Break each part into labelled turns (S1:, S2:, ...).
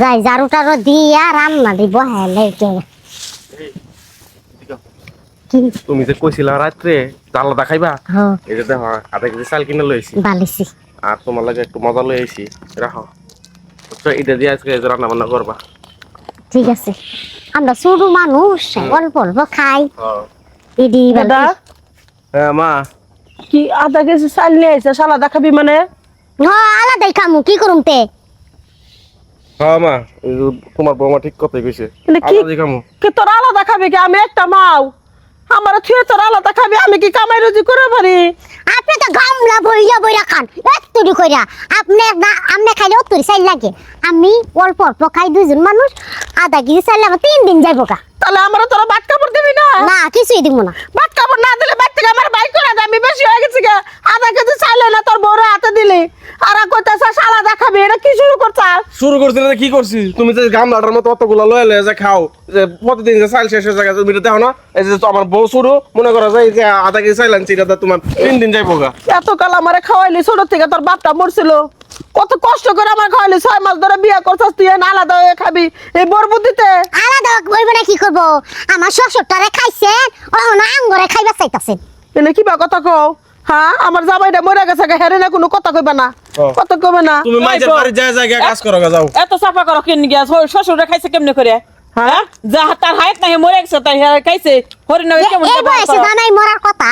S1: যাই ঝাড়ুটারও দিয়া রান্না দিব হেলে কি
S2: তুমি যে কইছিলা রাত্রে আলাদা খাইবা
S1: হ্যাঁ
S2: এই যে দেখো আধা কেজি চাল কিনে লইছি
S1: বালিছি
S2: আর তোমার লাগে একটু মজা লই আইছি রাখো তো এটা দিয়ে আজকে রান্না বান্না করবা।
S1: ঠিক আছে আমরা ছোট মানুষ অল্প অল্প খাই ইডি
S3: দাদা
S2: হ্যাঁ মা
S3: কি আধা কেজি চাল নিয়ে আইছে সালাদা খাবি মানে?
S1: হ্যাঁ আলাদাই খামু কি করুম তে
S2: হ্যাঁ মা এই যে তোমার বৌমা ঠিক কথাই কইছে
S3: মানে কি
S2: আলাদা খামু
S3: কি তোর আলাদা খাবি কি? আমি একটা মাও, আমার থুয়ে তোর আলাদা খাবি, আমি কি কামাই রুজি করে পারি?
S1: আপনি তো গামলা বইয়া বইয়া খান একটুরি কইরা আপনি খাইলে অতরি চাই লাগে আমি অল্প অল্প খাই দুজন মানুষ আধা কেজি চাইলে আমার 3 দিন যাইব কা
S3: তাহলে আমার তোরা ভাত কাপড় দিবি না?
S1: না কিছুই দিব না
S3: ভাত কাপড় না দিলে বাইর থেকে আমার বাইক করে আমি বেশি হয়ে গেছি গা। আধা কেজি চাইলে না তোর বউরে হাতে দিলি আর কইতাছ আলাদা খাবি, এটা কি শুরু করছাস?
S2: শুরু করছি না কি করছি তুমি যে গামলাটার মতো অতগুলো লয়ে লয়ে যে খাও যে প্রতিদিন যে চাল শেষ হয়ে যায় তুমি এটা দেখো না এই যে আমার বউ শুরু মনে করো যে এই যে আধা কেজি চাইলাম সেটা তোমার 3 দিন যাইবো গা।
S3: এতকাল আমারে খাওয়াইলি, ছোট থেকে তোর বাপটা মরছিল, কত কষ্ট করে আমার খাওয়াইলি, 6 মাস ধরে বিয়ে করছস, তুই এনে আলাদা হয়ে খাবি এই বরবুদ্দিতে?
S1: আলাদা বইব না কি করব আমার শ্বশুরটারে খাইছে ওহনা আঙ্গরে খাইবা চাইতাছেন
S3: এনে কিবা কথা কও? হ্যাঁ আমার জামাইটা মরে গেছে, হেরে না কোনো কথা কইবা না, কথা কইবে না।
S2: তুমি মাইজের বাড়ি যায় জায়গা কাজ করো গা যাও।
S4: এত সাফা করো কেন গিয়া শ্বশুরে খাইছে কেমনে করে? হ্যাঁ যা তার হায়াত নাই মরে গেছে তাই খাইছে হরিণ কেমন
S1: এই বয়সে জামাই মরার কথা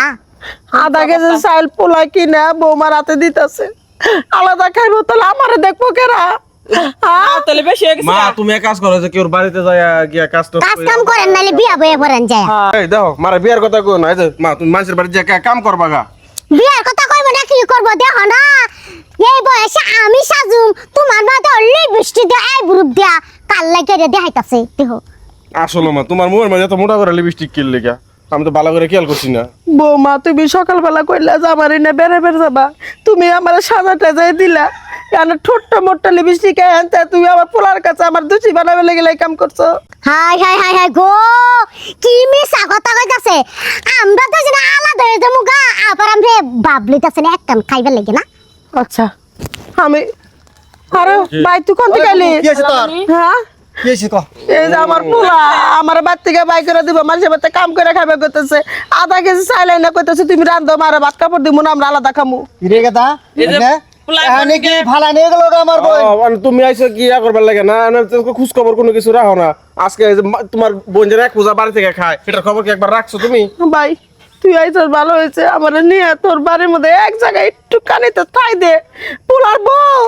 S3: আধা কেজি চাল পোলা কিনা বৌমার হাতে দিতেছে, আলাদা খাইবো তাহলে আমারে দেখবো কেরা?
S4: তাহলে বেশি হয়ে গেছে
S2: মা তুমি এক কাজ করো যে কেউ বাড়িতে যায় গিয়া কাজ তো
S1: কাজ কাম করেন নালে বিয়া বইয়া পড়েন যায়
S2: এই দেখো মারা বিয়ার কথা কই না এই যে মা তুমি মানুষের বাড়ি যায় কাম করবা গা।
S1: বিয়ার কথা কইব না কি করব দেখো না এই বয়সে আমি সাজুম তোমার মাথা অল্লি বৃষ্টি দিয়া এই গ্রুপ দিয়া কাল লাগে রে দেখাইতাছে দেখো
S2: আসলে মা তোমার মুখের মাঝে এত মোটা করে লিপস্টিক কিনলে গা আমি তো ভালো করে খেয়াল করছি না।
S3: বৌমা তুমি সকালবেলা কইলা যে আমার এনে বেড়ে বেড়ে যাবা, তুমি আমার সাজাটা যাই দিলা কেন ঠোঁটটা মোটটা লিপস্টিক আনতে, তুমি আমার পোলার কাছে আমার দুচি বানাবে লেগে কাম করছো।
S1: হাই হাই হাই হাই গো কি মিছা কথা কইতাছে আমরা তো যেন আলাদা হয়ে যাবো গা আবার আমরা বাবলিতাছে না একটা খাইবার লাগে না
S3: আচ্ছা আমি আরে ভাই তুই কোন থেকে এলি?
S5: কি আছে তোর?
S3: হ্যাঁ
S5: কি আছে ক?
S3: এই যে আমার পোলা আমার বাড়ি থেকে বাই করে দিব, মানুষের বাড়িতে কাম করে খাবে করতেছে, আধা কেজি চাইলাই না কইতেছে তুমি রান্ধো, মারে ভাত কাপড় দিব না, আমরা আলাদা খামু।
S5: রে গেদা
S4: এই যে
S5: এনে
S4: পোলাই
S5: এখানে কি ফালা নিয়ে গেল আমার বই?
S2: মানে তুমি আইছো কি ইয়া করবার লাগে না খোঁজ খবর কোনো কিছু রাখো না। আজকে এই যে তোমার বোন যে এক পূজা বাড়ি থেকে খায় সেটার খবর কি একবার রাখছো তুমি?
S3: ভাই তুই আইছস ভালো হয়েছে, আমার নিয়ে তোর বাড়ির মধ্যে এক জায়গায় একটু কানিতে ঠাই দে, পোলার বউ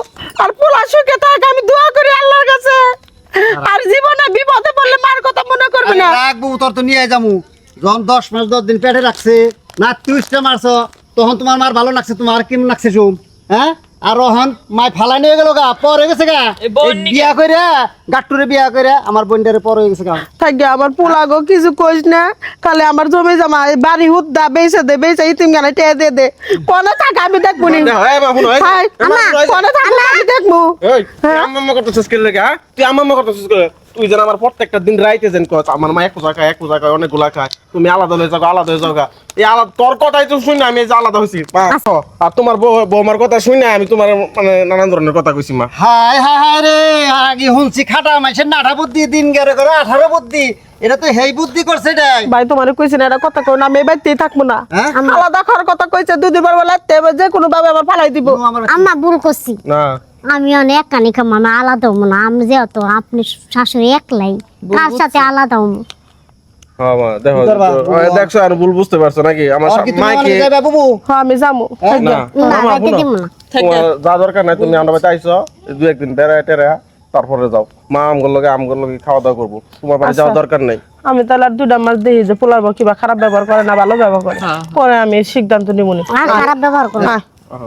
S3: আর পোলা সুখে থাক, আমি দোয়া করি আল্লাহর কাছে, আর জীবনে বিপদে পড়লে মার কথা মনে করবি না।
S5: রাখবো তোর তো নিয়ে যামু, যখন 10 মাস 10 দিন পেটে রাখছে না তুইটা মারছো তখন তোমার মার ভালো লাগছে, তোমার কেমন লাগছে শুন? হ্যাঁ আর রহন মাই ফালা নিয়ে গেল গা, পর হয়ে গেছে গা,
S4: এই বোন
S5: এই বিয়া কইরা গাট্টুরে বিয়া কইরা আমার বোনটারে পর হয়ে গেছে গা।
S3: থাকে আমার পোলা গো কিছু কইস না, খালি আমার জমি জমা এই বাড়ি হুদ্দা বেচে দে, বেচে ইতিম গানে টেয়ে দে দে, কোনে থাক আমি দেখবো নি।
S2: দেখো, এই মা, শুনো, এই যে,
S3: হাই
S1: আমা,
S3: কোনে থাক আমি দেখবো।
S2: এই, তুই আম্মা করতেছিস কি লাগে, হ্যাঁ? তুই আম্মা করতেছিস কি লাগে? তুই যেন আমার প্রত্যেকটা দিন রাইতে যেন কস আমার মা এক পূজা খায় অনেকগুলা খায়, তুমি আলাদা হয়ে যাও আলাদা হয়ে যাও গা। এই আলাদা তোর কথাই তো শুনি আমি এই যে আলাদা হয়েছি মা, আর তোমার বৌমার কথা শুনি আমি তোমার মানে নানান ধরনের কথা কইছি মা।
S5: হাই হাই হাই রে, আগে শুনছি খাটা মাইসের নাঠা বুদ্ধি, দিন গেরে করে 18 বুদ্ধি, এটা তো হেই বুদ্ধি করছে এটাই।
S3: ভাই তোমার কইছে না এটা কথা কই না, আমি এই বাড়িতেই থাকবো না,
S5: হ্যাঁ?
S3: আলাদা খাওয়ার কথা কইছে, দুদিন পর লাগতে যে কোনো ভাবে আমার ফালাই দিব।
S1: আম্মা ভুল করছি
S2: না
S1: আমি অনেক কানি খাম আমি আলাদা হবো না আমি যেহেতু আপনি শাশুড়ি একলাই কার সাথে আলাদা হবো
S2: হ্যাঁ মা দেখো দেখছো আর ভুল বুঝতে পারছো নাকি আমার
S5: আর কি তুমি
S2: মাকে
S5: মানে যাবে বাবু?
S3: হ্যাঁ আমি যাবো।
S2: না
S1: না
S2: মা,
S1: রাইতে
S2: শুনো,
S1: দিব না
S2: তোমার যা দরকার নাই তুমি আমরা বাড়িতে আইছো দু একদিন বেড়ায় টেরা তারপরে যাও মা আমগুলো খাওয়া দাওয়া করবো, তোমার বাড়ি যাওয়ার দরকার নাই।
S3: আমি তাহলে আর 2টা মাস দেখি যে পোলার বউ কিবা খারাপ ব্যবহার করে না ভালো ব্যবহার করে, পরে আমি সিদ্ধান্ত নিব নি।
S1: আর খারাপ ব্যবহার করো
S3: হ্যাঁ
S2: আহ